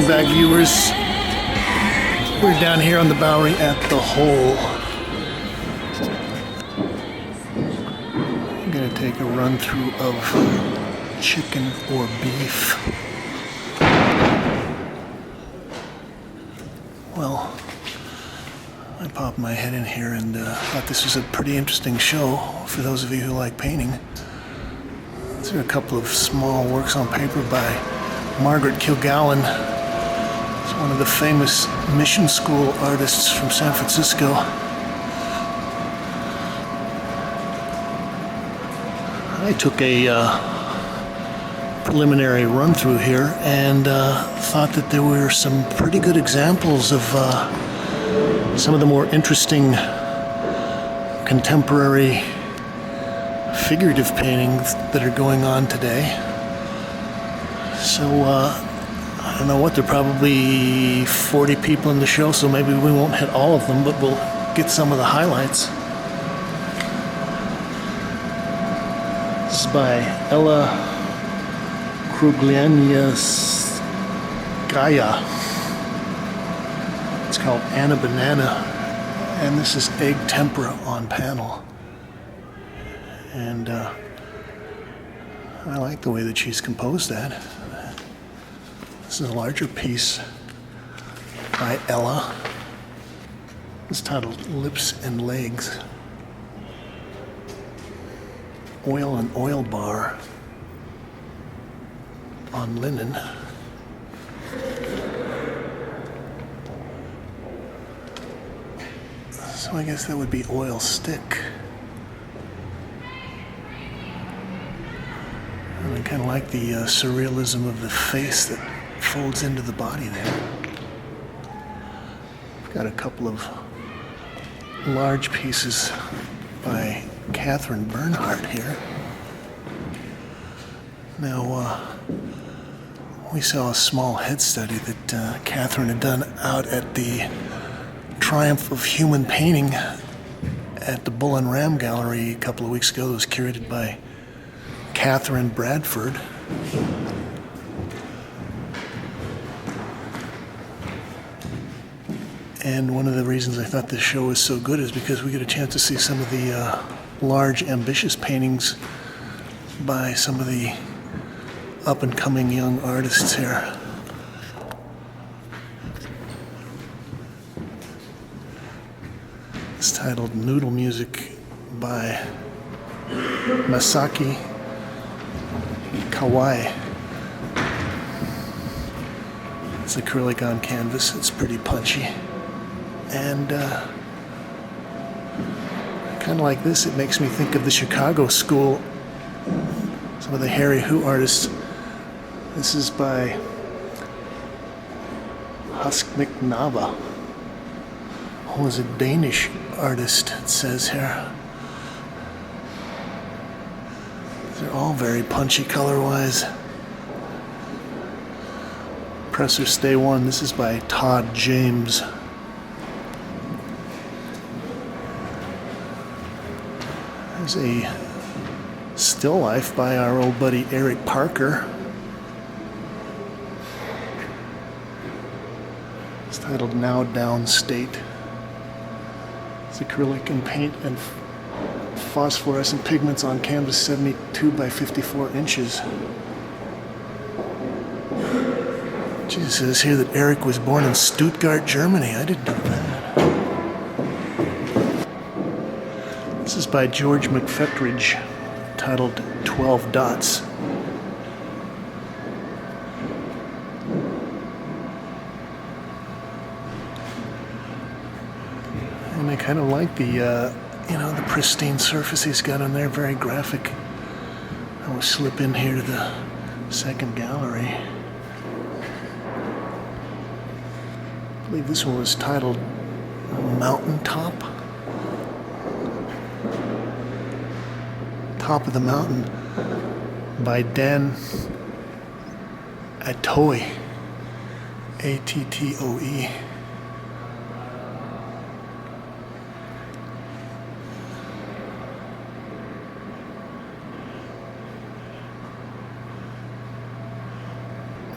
Welcome back, viewers. We're down here on the Bowery at the Hole. I'm gonna take a run through of chicken or beef. Well, I popped my head in here and thought this was a pretty interesting show for those of you who like painting. These are a couple of small works on paper by Margaret Kilgallen. It's one of the famous mission school artists from San Francisco. I took a preliminary run through here and thought that there were some pretty good examples of some of the more interesting contemporary figurative paintings that are going on today. So, I don't know what, there are probably 40 people in the show, so maybe we won't hit all of them, but we'll get some of the highlights. This is by Ella Kruglianskaya. It's called Anna Banana, and this is egg tempera on panel. And I like the way that she's composed that. This is a larger piece by Ella. It's titled Lips and Legs. Oil and oil bar on linen. So I guess that would be oil stick. And I kind of like the surrealism of the face that folds into the body there. I've got a couple of large pieces by Catherine Bernhardt here. Now, we saw a small head study that Catherine had done out at the Triumph of Human Painting at the Bull and Ram Gallery a couple of weeks ago. It was curated by Catherine Bradford. And one of the reasons I thought this show was so good is because we get a chance to see some of the large, ambitious paintings by some of the up-and-coming young artists here. It's titled Noodle Music by Masaki Kawai. It's acrylic on canvas. It's pretty punchy. And kind of like this, it makes me think of the Chicago school. Some of the Harry Hu artists. This is by Huskmik Nava, who was a Danish artist, it says here. They're all very punchy color-wise. Presser Stay One. This is by Todd James. There's a still life by our old buddy Eric Parker. It's titled Now Downstate. It's acrylic and paint and phosphorescent pigments on canvas 72 by 54 inches. Jesus, it says here that Eric was born in Stuttgart, Germany. I didn't know that. This is by George McFetridge, titled 12 Dots. And I kind of like the, the pristine surface he's got on there, very graphic. I will slip in here to the second gallery. I believe this one was titled Mountaintop. Top of the Mountain by Dan Attoe. Attoe.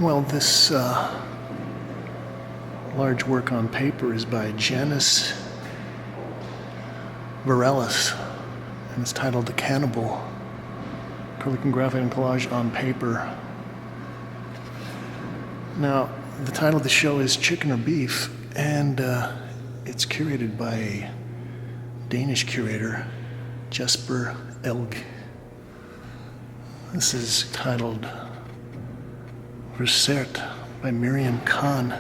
Well, this large work on paper is by Janus Varellis, and it's titled The Cannibal, acrylic and graphite and collage on paper. Now, the title of the show is Chicken or Beef, and it's curated by a Danish curator, Jesper. This is titled Research by Miriam Khan.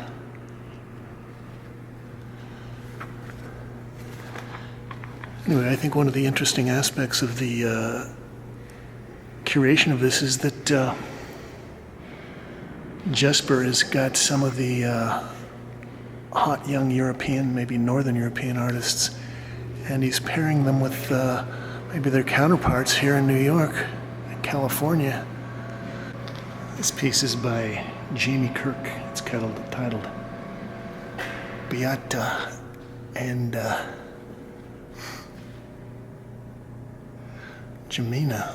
Anyway, I think one of the interesting aspects of the curation of this is that Jesper has got some of the hot young European, maybe Northern European artists, and he's pairing them with maybe their counterparts here in New York and California. This piece is by Jamie Kirk. It's titled Beata, and Jamina.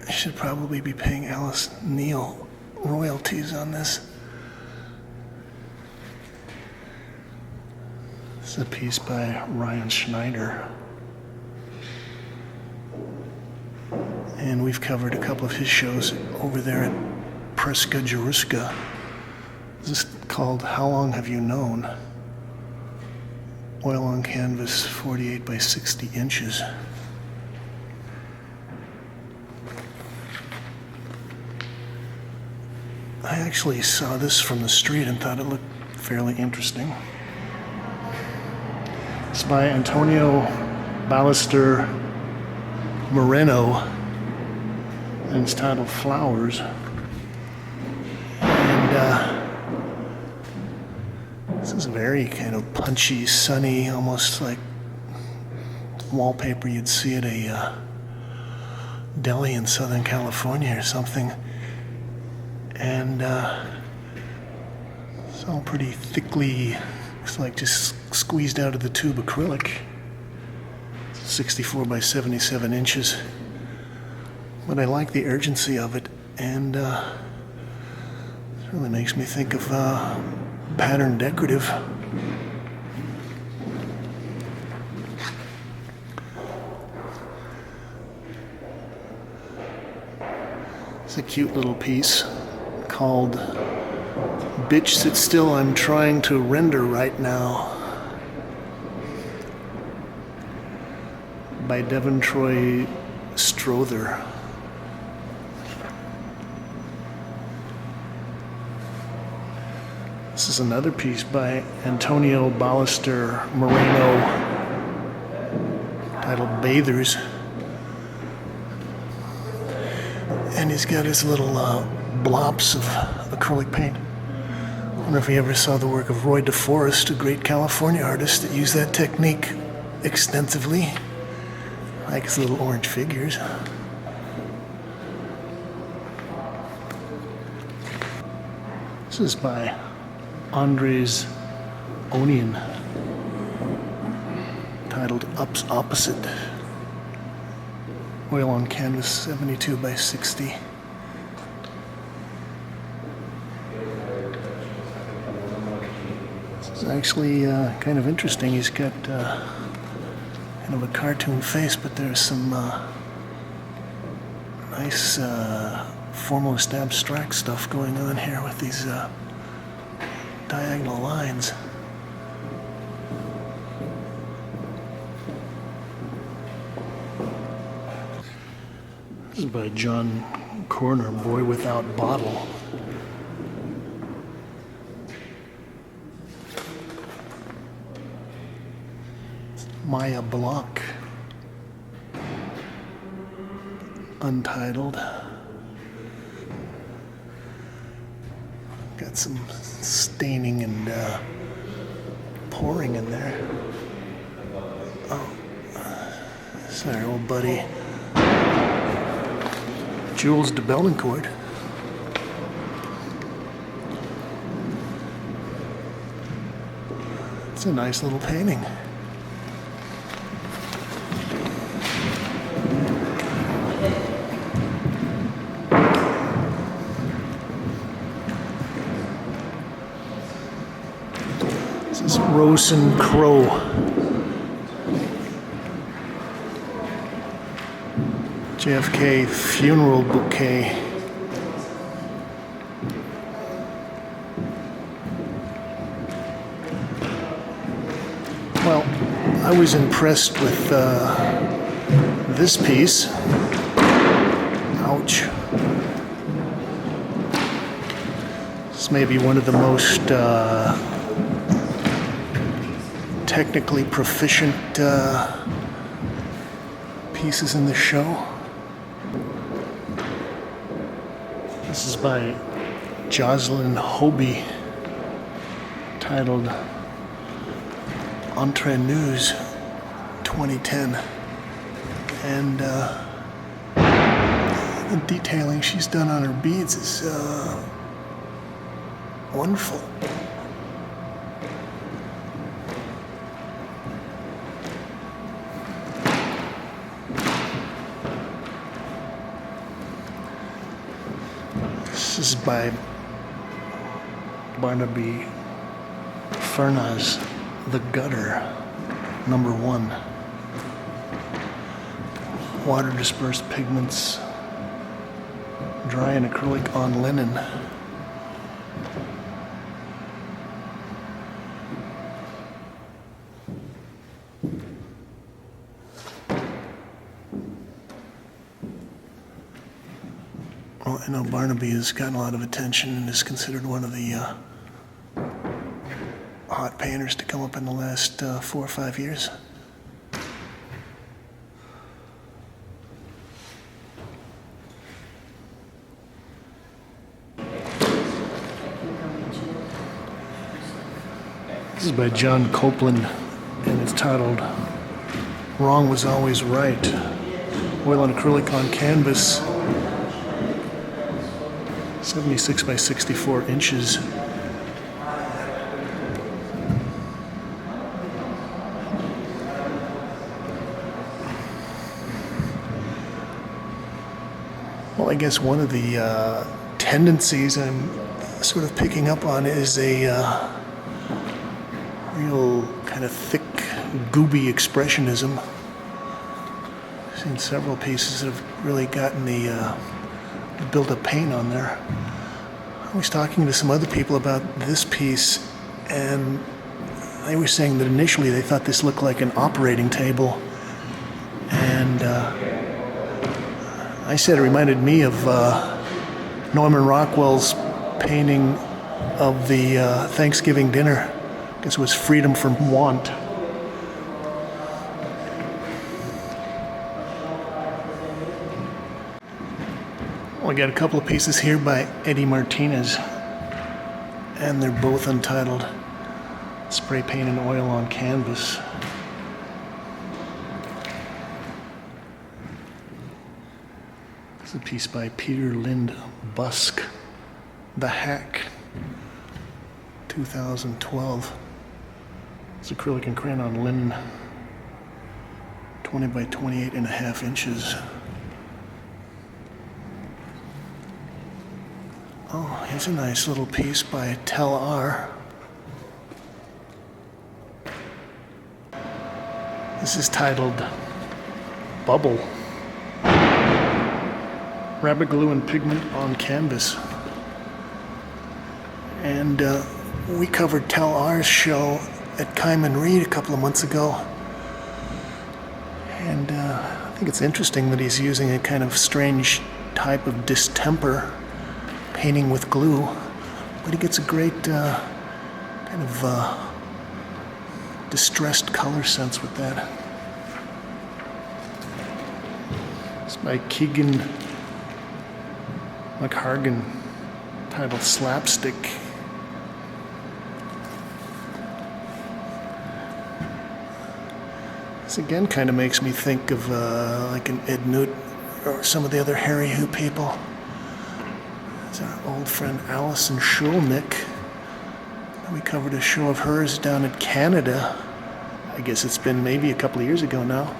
I should probably be paying Alice Neal royalties on this. This is a piece by Ryan Schneider. And we've covered a couple of his shows over there at Preska Jeruska. This is called How Long Have You Known? Oil on canvas, 48 by 60 inches. I actually saw this from the street and thought it looked fairly interesting. It's by Antonio Ballester Moreno, and it's titled Flowers. And this is a very kind of punchy, sunny, almost like wallpaper you'd see at a deli in Southern California or something. And it's all pretty thickly, it's like just squeezed out of the tube acrylic. 64 by 77 inches. But I like the urgency of it, and it really makes me think of pattern decorative. It's a cute little piece called Bitch Sit Still, I'm Trying to Render Right Now, by Devon Troy Strother. This is another piece by Antonio Ballester Moreno titled Bathers. And he's got his little blobs of acrylic paint. I wonder if you ever saw the work of Roy DeForest, a great California artist that used that technique extensively. I like his little orange figures. This is by Andres Onion, titled Ups Opposite. Oil on canvas, 72 by 60. This is actually kind of interesting. He's got kind of a cartoon face, but there's some nice formalist abstract stuff going on here with these diagonal lines. This is by John Corner, Boy Without Bottle. Maya Block, Untitled. Got some staining and pouring in there. Oh, sorry, old buddy. Jules de Bellencourt. It's a nice little painting. Rose and Crow. JFK funeral bouquet. Well, I was impressed with this piece. Ouch. This may be one of the most technically proficient pieces in the show. This is by Jocelyn Hobie, titled Entre Nous 2010. And the detailing she's done on her beads is wonderful. This is by Barnaby Furnaz, The Gutter, #1. Water dispersed pigments, dry and acrylic on linen. Well, I know Barnaby has gotten a lot of attention and is considered one of the hot painters to come up in the last 4 or 5 years. This is by John Copeland, and it's titled Wrong Was Always Right. Oil and acrylic on canvas, 76 by 64 inches. Well, I guess one of the tendencies I'm sort of picking up on is a real kind of thick, gooby expressionism. I've seen several pieces that have really gotten the built-up paint on there. I was talking to some other people about this piece, and they were saying that initially they thought this looked like an operating table, and I said it reminded me of Norman Rockwell's painting of the Thanksgiving dinner. I guess it was Freedom from Want. We got a couple of pieces here by Eddie Martinez, and they're both entitled Spray Paint and Oil on Canvas. This is a piece by Peter Lind Busk, The Hack, 2012. It's acrylic and crayon on linen, 20 by 28.5 inches. Oh, here's a nice little piece by Tel R. This is titled Bubble. Rabbit glue and pigment on canvas. And we covered Tel R's show at Kaiman Reed a couple of months ago. And I think it's interesting that he's using a kind of strange type of distemper painting with glue, but he gets a great kind of distressed color sense with that. It's by Keegan McHargan, titled Slapstick. This again kind of makes me think of like an Ed Newt or some of the other Harry Who people. It's our old friend Alison Schulnick. We covered a show of hers down in Canada. I guess it's been maybe a couple of years ago now.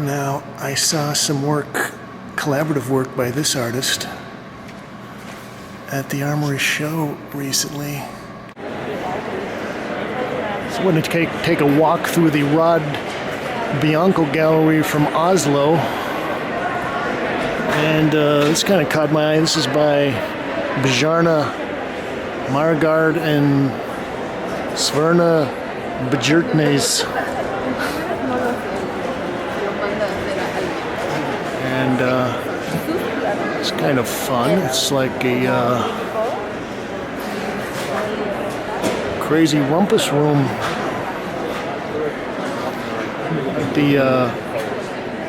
Now, I saw some work, collaborative work by this artist at the Armory show recently. So I wanted to take a walk through the Rod Bianco Gallery from Oslo. And this kind of caught my eye. This is by Bjarne Margard and Sverna Bjertnes. And it's kind of fun. It's like a crazy rumpus room. The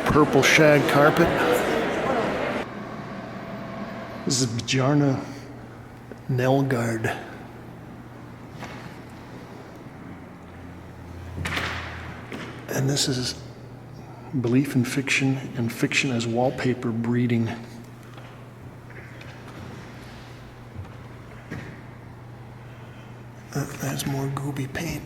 purple shag carpet. This is Bjarne Nelgard. And this is Belief in Fiction and Fiction as Wallpaper Breeding. There's more gooby paint.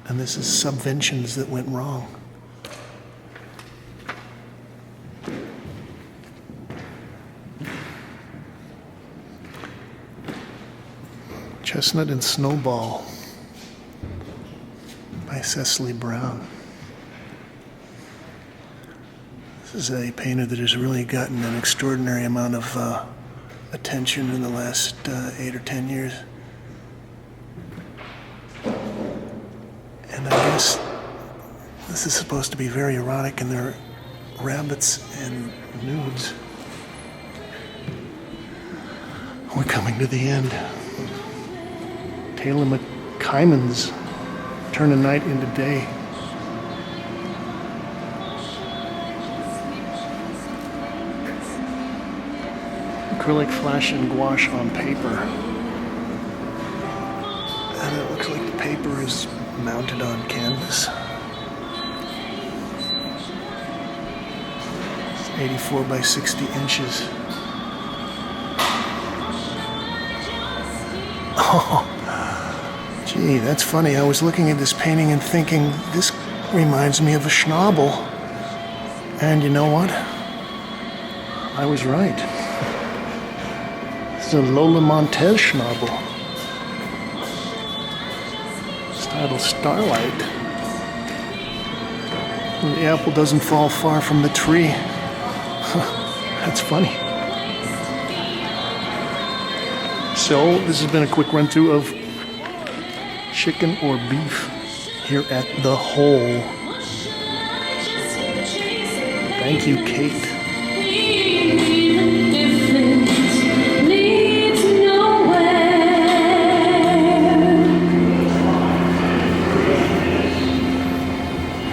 And this is Subventions That Went Wrong. Chestnut and Snowball by Cecily Brown. This is a painter that has really gotten an extraordinary amount of attention in the last 8 or 10 years. And I guess this is supposed to be very erotic, and there are rabbits and nudes. We're coming to the end. Taylor McKimon's Turn a Night into Day. Acrylic flash and gouache on paper. And it looks like the paper is mounted on canvas. It's 84 by 60 inches. Oh, gee, that's funny. I was looking at this painting and thinking, this reminds me of a schnabel. And you know what? I was right. It's a Lola Montez schnabel. It's titled Starlight. And the apple doesn't fall far from the tree. That's funny. So, this has been a quick run through of Chicken or Beef here at The Hole. Thank you, Kate.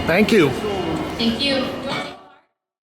Thank you. Thank you.